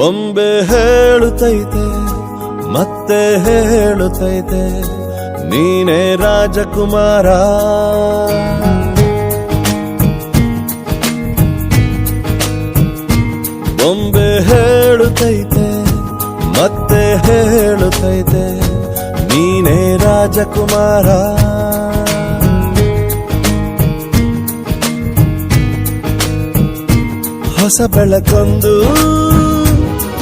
ಬೊಂಬೆ ಹೇಳುತ್ತೈತೆ ಮತ್ತೆ ಹೇಳುತ್ತೈತೆ ನೀನೇ ರಾಜಕುಮಾರ. ಬೊಂಬೆ ಹೇಳುತ್ತೈತೆ ಮತ್ತೆ ಹೇಳುತ್ತೈತೆ ನೀನೇ ರಾಜಕುಮಾರ. ಹೊಸ ಬೆಳಕೊಂದು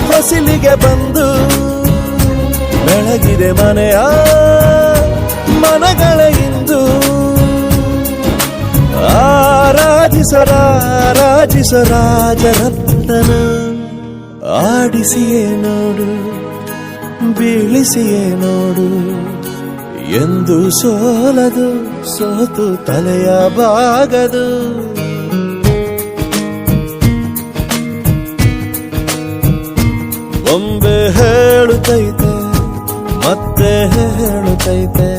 ಹೊಸಿಲಿಗೆ ಬಂದು ಬೆಳಗಿದೆ ಮನೆಯ ಮನಗಳ ಇಂದು. ಆರಾಜಿಸ ರಾಜರತ್ನನ ಆಡಿಸಿಯೇ ನೋಡು ಬೀಳಿಸಿಯೇ ನೋಡು ಎಂದು ಸೋಲದು ಸೋತು ತಲೆಯ ಬಾಗದು. ಬೊಂಬೆ ಹೇಳುತ್ತೈತೆ ಮತ್ತೆ ಹೇಳುತ್ತೈತೆ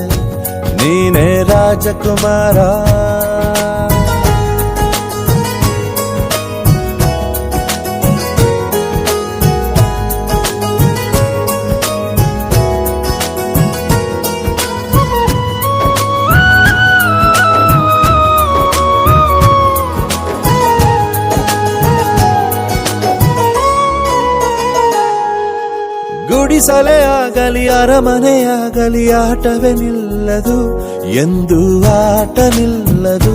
ನೀನೇ ರಾಜಕುಮಾರ. ಗುಡಿಸಲೇ ಆಗಲಿ ಅರಮನೆಯಾಗಲಿ ಆಟವೇ ನಿಲ್ಲದು ಎಂದು ಆಟ ನಿಲ್ಲದು.